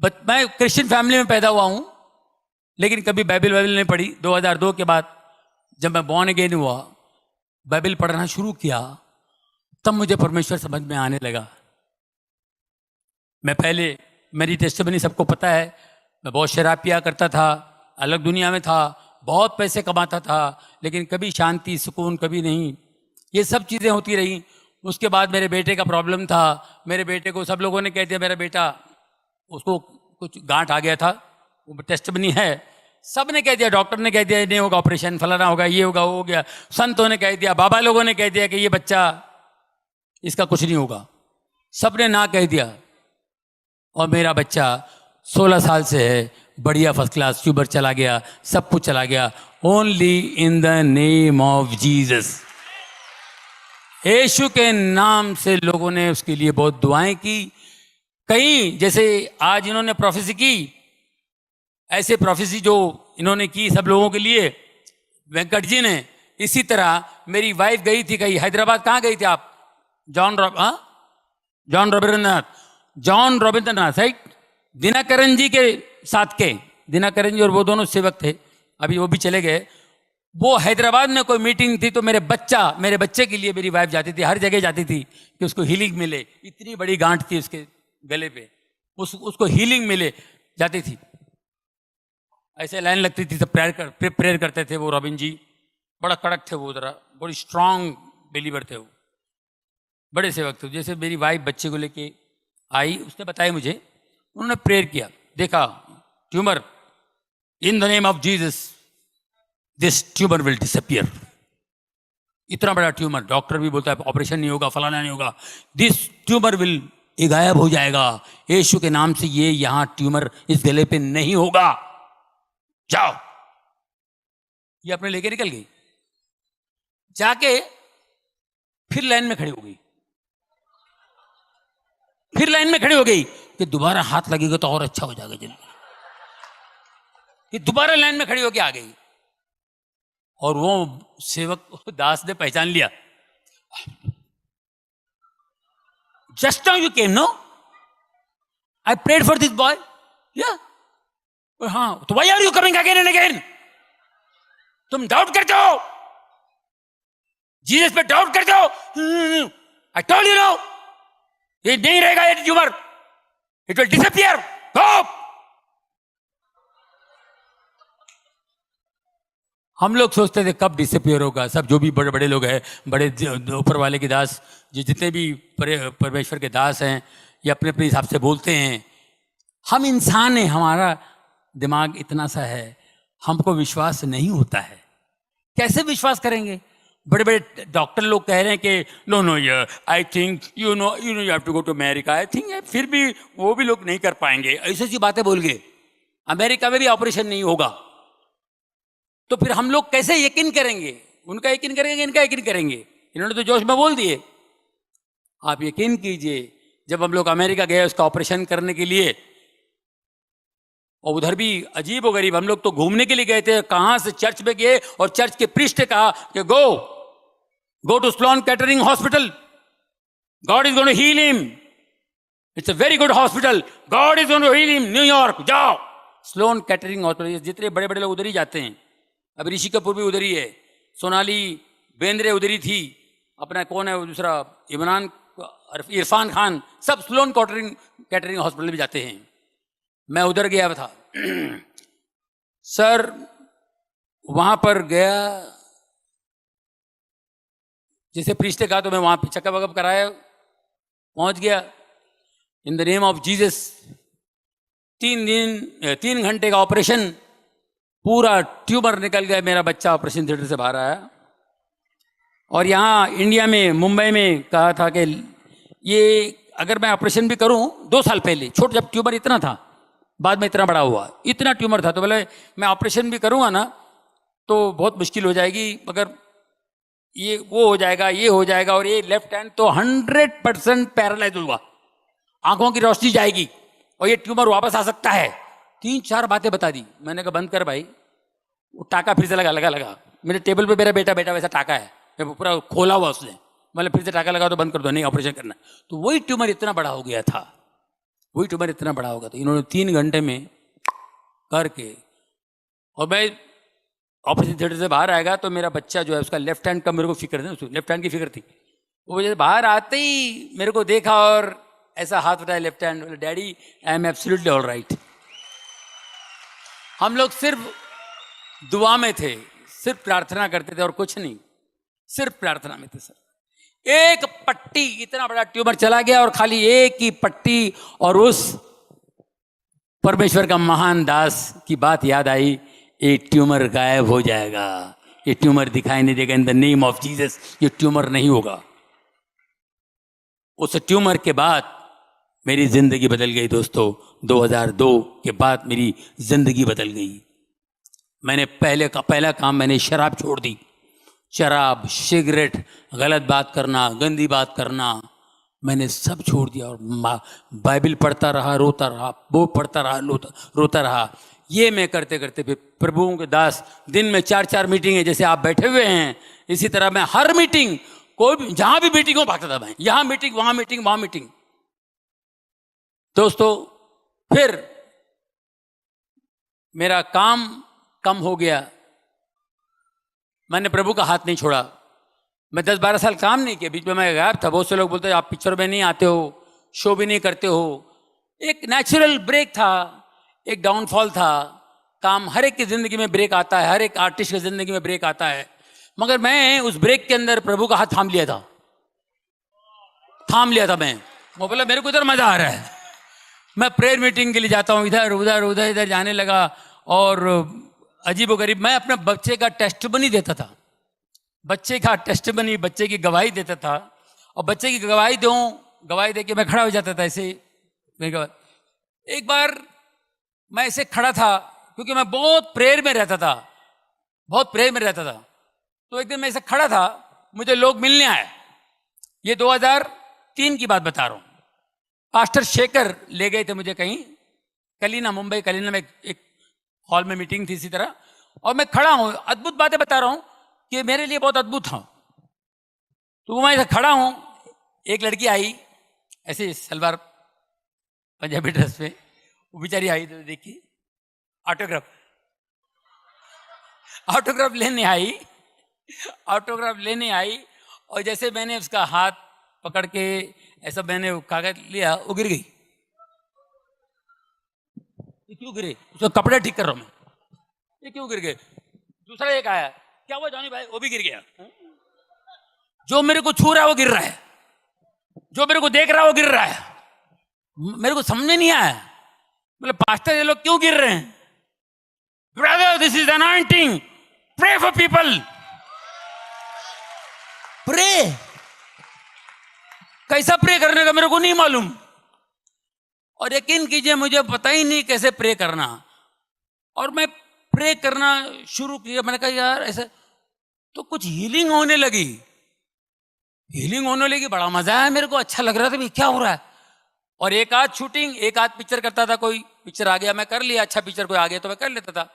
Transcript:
मैं Christian family में पैदा हुआ हूं, लेकिन कभी बाइबल नहीं पढ़ी। 2002 के बाद जब मैं बॉर्न अगेन हुआ, बाइबल पढ़ना शुरू किया, तब मुझे परमेश्वर समझ में आने लगा। मैं पहले, मेरी टेस्टिमनी सबको पता है, मैं बहुत शराब पिया करता था, अलग दुनिया में था, बहुत पैसे कमाता था, लेकिन कभी शांति सुकून कभी नहीं। ये सब चीज़ें होती रही। उसके बाद मेरे बेटे का प्रॉब्लम था। मेरे बेटे को सब लोगों ने कह दिया मेरा बेटा, उसको कुछ गांठ आ गया था, वो टेस्टिमनी है, सब ने कह दिया, डॉक्टर ने कह दिया ये नहीं होगा, ऑपरेशन फलाना होगा, ये होगा, वो हो गया, संतों ने कह दिया, बाबा लोगों ने कह दिया कि ये बच्चा, इसका कुछ नहीं होगा, सब ने ना कह दिया। और मेरा बच्चा 16 साल से है, बढ़िया फर्स्ट क्लास, ट्यूबर चला गया, सब कुछ चला गया, only in the name of Jesus. यीशु के नाम से लोगों ने उसके लिए बहुत दुआएं की। कई जैसे आज इन्होंने प्रोफेसी की, ऐसे प्रोफेसी जो इन्होंने की सब लोगों के लिए, वेंकट जी ने, इसी तरह मेरी वाइफ गई थी कहीं हैदराबाद। कहाँ गई थी आप? जॉन रविंद्रनाथ राइट, दिनाकरन जी के साथ के, दिनाकरन जी और वो दोनों सेवक थे, अभी वो भी चले गए। वो हैदराबाद में कोई मीटिंग थी, तो मेरे बच्चे के लिए मेरी वाइफ जाती थी, हर जगह जाती थी कि उसको हीलिंग मिले। इतनी बड़ी गांठ थी उसके गले पे, उसको हीलिंग मिले, जाती थी, ऐसे लाइन लगती थी, सब प्रेयर करते थे। वो रॉबिन जी बड़ा कड़क थे, वो जरा बड़ी स्ट्रांग बिलीवर थे, वो बड़े सेवक थे। जैसे मेरी वाइफ बच्चे को लेके आई, उसने बताया मुझे, उन्होंने प्रेयर किया, देखा tumour, in the name of Jesus this tumour will disappear. इतना बड़ा ट्यूमर, डॉक्टर भी बोलता है ऑपरेशन नहीं होगा, फलाना नहीं होगा, दिस ट्यूमर विल, ये गायब हो जाएगा, यीशु के नाम से ये यहां ट्यूमर इस गले पे नहीं होगा, जाओ। ये अपने लेके निकल गई, जाके फिर लाइन में खड़ी हो गई, फिर लाइन में खड़ी हो गई कि दोबारा हाथ लगेगा तो और अच्छा हो जाएगा जल्दी। कि दोबारा लाइन में खड़ी होकर आ गई, और वो सेवक दास ने पहचान लिया, just now you came, no I prayed for this boy, yeah हाँ, तो why are you coming again and again? तुम डाउट करते हो, जीसस पे डाउट करते हो। आई टोल्ड यू नो, ये नहीं रहेगा, ये ट्यूमर, इट विल डिसअपियर, गो। हम लोग सोचते थे कब डिसअपियर होगा, सब जो भी बड़े बड़े लोग हैं, बड़े ऊपर वाले के दास, जितने भी परमेश्वर के दास हैं, ये अपने अपने हिसाब से बोलते हैं। हम इंसान हैं, हमारा दिमाग इतना सा है, हमको विश्वास नहीं होता है। कैसे विश्वास करेंगे? बड़े बड़े डॉक्टर लोग कह रहे हैं कि नो नो यार, I think you know you have to go to America, I think, फिर भी वो भी लोग नहीं कर पाएंगे, ऐसी ऐसी बातें बोल गए। अमेरिका में भी ऑपरेशन नहीं होगा, तो फिर हम लोग कैसे यकीन करेंगे? उनका यकीन करेंगे, इनका यकीन करेंगे? इन्होंने तो जोश में बोल दिए। आप यकीन कीजिए, जब हम लोग अमेरिका गए उसका ऑपरेशन करने के लिए, और उधर भी अजीब व गरीब, हम लोग तो घूमने के लिए गए थे, कहां से चर्च में गए, और चर्च के प्रीस्ट ने कहा कि go to Sloan Kettering hospital, God is going to heal him, it's a very good hospital, God is going to heal him, New York जाओ। स्लोन कैटरिंग हॉस्पिटल, जितने बड़े बड़े लोग उधर ही जाते हैं। अब ऋषि कपूर भी उधर ही है, सोनाली बेंद्रे उधर ही थी, अपना कौन है वो दूसरा, इरफान खान, सब स्लोन कैटरिंग हॉस्पिटल में जाते हैं। मैं उधर गया था सर, वहां पर गया, जैसे प्रीस्ट ने कहा, तो मैं वहां पे चेकअप वकअप कराया, पहुंच गया। इन द नेम ऑफ जीसस, 3 घंटे का ऑपरेशन, पूरा ट्यूमर निकल गया, मेरा बच्चा ऑपरेशन थिएटर से बाहर आया। और यहाँ इंडिया में, मुंबई में कहा था कि ये अगर मैं ऑपरेशन भी करूं, 2 साल पहले, छोटा जब ट्यूमर इतना था, बाद में इतना बड़ा हुआ, इतना ट्यूमर था, तो बोले मैं ऑपरेशन भी करूंगा ना तो बहुत मुश्किल हो जाएगी, मगर ये वो हो जाएगा, ये हो जाएगा, और ये लेफ्ट हैंड तो 100% पैरालाइज होगा, आंखों की रोशनी जाएगी, और ये ट्यूमर वापस आ सकता है। 3-4 बातें बता दी। मैंने कहा बंद कर भाई। वो टाका फिर से लगा मेरे टेबल पे, मेरा बेटा वैसा टाका है, पूरा खोला हुआ उसने, मतलब फिर से टाका लगा तो बंद कर दो, नहीं ऑपरेशन करना। तो वही ट्यूमर इतना बड़ा हो गया था। वही ट्यूमर इतना बड़ा होगा। तो इन्होंने 3 घंटे में करके, और मैं ऑपरेशन थिएटर से बाहर आएगा तो मेरा बच्चा जो है उसका लेफ्ट हैंड का मेरे को फिक्र थी, लेफ्ट हैंड की फिक्र थी। वो जैसे बाहर आते ही मेरे को देखा और ऐसा हाथ उठाया लेफ्ट हैंड, बोले daddy I am absolutely all right. हम लोग सिर्फ दुआ में थे, सिर्फ प्रार्थना करते थे और कुछ नहीं, सिर्फ प्रार्थना में थे सर। एक पट्टी, इतना बड़ा ट्यूमर चला गया और खाली एक ही पट्टी, और उस परमेश्वर का महान दास की बात याद आई, ये ट्यूमर गायब हो जाएगा, ये ट्यूमर दिखाई नहीं देगा, इन द नेम ऑफ जीसस ये ट्यूमर नहीं होगा। उस ट्यूमर के बाद मेरी जिंदगी बदल गई दोस्तों। 2002 के बाद मेरी जिंदगी बदल गई। मैंने पहला काम मैंने शराब छोड़ दी। शराब, सिगरेट, गलत बात करना, गंदी बात करना, मैंने सब छोड़ दिया और बाइबल पढ़ता रहा, रोता रहा, वो पढ़ता रहा, रोता रहा। ये मैं करते करते फिर प्रभुओं के दास दिन में 4-4 मीटिंग है, जैसे आप बैठे हुए हैं इसी तरह मैं हर मीटिंग, कोई भी जहां भी मीटिंग हो भागता था मैं, यहां मीटिंग, वहां मीटिंग, वहां मीटिंग। दोस्तों फिर मेरा काम कम हो गया, मैंने प्रभु का हाथ नहीं छोड़ा। मैं 10-12 साल काम नहीं किया, बीच में मैं गायब था। बहुत से लोग बोलते आप पिक्चर में नहीं आते हो, शो भी नहीं करते हो। एक नेचुरल ब्रेक था, एक डाउनफॉल था। काम हर एक की जिंदगी में ब्रेक आता है, हर एक आर्टिस्ट की जिंदगी में ब्रेक आता है। मगर मैं उस ब्रेक के अंदर प्रभु का हाथ थाम लिया था, मैं। वो बोला मेरे को इधर मजा आ रहा है, मैं प्रेयर मीटिंग के लिए जाता हूँ, इधर उधर उधर इधर जाने लगा। और अजीबोगरीब मैं अपने बच्चे का टेस्टिमनी देता था, बच्चे की गवाही देता था। और बच्चे की गवाही दे के मैं खड़ा हो जाता था ऐसे। एक बार मैं ऐसे खड़ा था क्योंकि मैं बहुत प्रेयर में रहता था। तो एक दिन मैं ऐसे खड़ा था, मुझे लोग मिलने आए। ये 2003 की बात बता रहा हूँ। पास्टर शेखर ले गए थे मुझे कहीं मुंबई कलीना में, एक हॉल में मीटिंग थी इसी तरह। और मैं खड़ा हूँ, अद्भुत बातें बता रहा हूँ कि मेरे लिए बहुत अद्भुत था। तो मैं ऐसे खड़ा हूँ, एक लड़की आई ऐसे सलवार पंजाबी ड्रेस पे, वो बेचारी आई तो देखिए ऑटोग्राफ लेने आई। और जैसे मैंने उसका हाथ पकड़ के ऐसा मैंने कागज लिया, वो गिर गई। ये क्यों गिरे? उसका कपड़े ठीक कर रहा हूं मैं, ये क्यों गिर गए? दूसरा एक आया, क्या हुआ जॉनी भाई? वो भी गिर गया। जो मेरे को छू रहा है वो गिर रहा है, जो मेरे को देख रहा है वो गिर रहा है। मेरे को समझ में नहीं आया, बोले पास्टर ये लोग क्यों गिर रहे हैं? Brother this is anointing, pray for people. Pray कैसा प्रे करने का मेरे को नहीं मालूम। और यकीन कीजिए मुझे पता ही नहीं कैसे प्रे करना। और मैं प्रे करना शुरू किया, मैंने कहा यार ऐसे तो कुछ हीलिंग होने लगी, बड़ा मजा आया मेरे को, अच्छा लग रहा था भाई क्या हो रहा है। और एक आध शूटिंग, एक आध पिक्चर करता था, कोई पिक्चर आ गया मैं कर लिया, अच्छा पिक्चर कोई आ गया तो मैं कर लेता था।